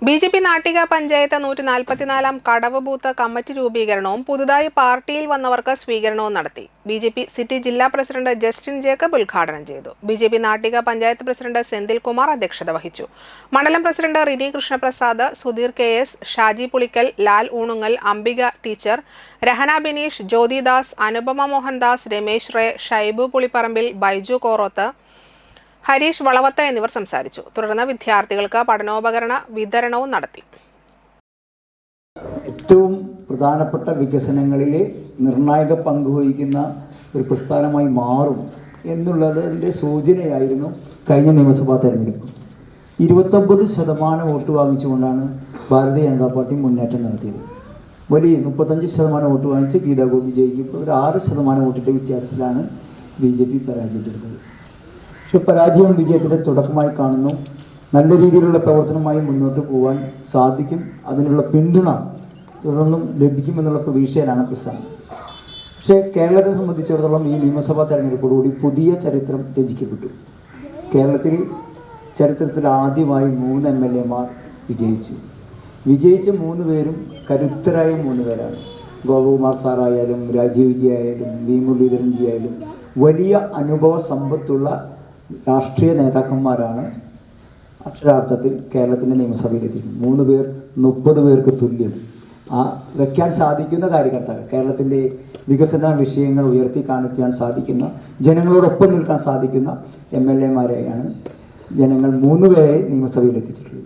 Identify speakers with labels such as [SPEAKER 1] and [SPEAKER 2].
[SPEAKER 1] BJP. Nattika panchayat 144 കടവ് booth committee രൂപീകരണവും പുതുതായി പാർട്ടിയിൽ വന്നവർക്ക് സ്വീകരണവും നടത്തി. ബി.ജെ.പി. സിറ്റി ജില്ലാ പ്രസിഡന്റ് ജസ്റ്റിൻ ജേക്കബ് ഉദ്ഘാടനം ചെയ്തു. ബി.ജെ.പി. നാട്ടിക പഞ്ചായത്ത് പ്രസിഡന്റ് സെന്തിൽ കുമാർ അധ്യക്ഷത വഹിച്ചു. മണ്ഡലം president Rini Krishnaprasad, Sudheer KS, Shaji Pulikkal, Lal ഊണുങ്ങൽ, Ambika teacher, Rahana Bineesh, Jyothidas, Anupama Mohandas, Ramesh ray, Shaibu Pulipparambil, Baiju Koroth, Harish വളവത്ത എന്നിവർ സംസാരിച്ചു. തുടർന്ന് വിദ്യാർത്ഥികൾക്ക് പഠനോപകരണ വിതരണവും നടത്തി.
[SPEAKER 2] ഏറ്റവും പ്രധാനപ്പെട്ട വികസനങ്ങളിൽ നിർണായക പങ്കുവഹിക്കുന്ന ഒരു പ്രസ്ഥാനമായി മാറും എന്നുള്ളതിൻ്റെ സൂചനയായിരുന്നു കഴിഞ്ഞ നിയമസഭാ തെരഞ്ഞെടുപ്പ്. 29% വോട്ട് വാങ്ങിച്ചുകൊണ്ടാണ് ഭാരതീയ ജനതാ പാർട്ടി മുന്നേറ്റം നടത്തിയത്. വലിയ 35% വോട്ട് വാങ്ങിച്ച് ഗീതാ ഗോപി ജയിക്കുമ്പോൾ ഒരു 6% വോട്ടിൻ്റെ വ്യത്യാസത്തിലാണ് ബി.ജെ.പി. പരാജയപ്പെടുന്നത്. പക്ഷെ പരാജയം വിജയത്തിൻ്റെ തുടക്കമായി കാണുന്നു. നല്ല രീതിയിലുള്ള പ്രവർത്തനമായി മുന്നോട്ട് പോകാൻ സാധിക്കും. അതിനുള്ള പിന്തുണ തുടർന്നും ലഭിക്കുമെന്നുള്ള പ്രതീക്ഷയിലാണ് പ്രസ്ഥാനം. പക്ഷേ കേരളത്തെ സംബന്ധിച്ചിടത്തോളം ഈ നിയമസഭാ തെരഞ്ഞെടുപ്പോടുകൂടി പുതിയ ചരിത്രം രചിക്കപ്പെട്ടു. കേരളത്തിൽ ചരിത്രത്തിൽ ആദ്യമായി 3 MLA-മാർ വിജയിച്ച 3 പേരും കരുത്തരായ 3 പേരാണ്. ഗോപകുമാർ സാറായാലും രാജീവ് ജി ആയാലും വി മുരളീധരൻ ജി ആയാലും വലിയ അനുഭവ സമ്പത്തുള്ള രാഷ്ട്രീയ നേതാക്കന്മാരാണ് അക്ഷരാർത്ഥത്തിൽ കേരളത്തിൻ്റെ നിയമസഭയിലെത്തിക്കുന്നത്. 3 പേർ 30 പേർക്ക് തുല്യം വയ്ക്കാൻ സാധിക്കുന്ന കാര്യകർത്താക്കൾ, കേരളത്തിൻ്റെ വികസന വിഷയങ്ങൾ ഉയർത്തി കാണിക്കാൻ സാധിക്കുന്ന, ജനങ്ങളോടൊപ്പം നിൽക്കാൻ സാധിക്കുന്ന MLA-മാരെയാണ് ജനങ്ങൾ 3 പേരെ നിയമസഭയിലെത്തിച്ചിട്ടുള്ളത്.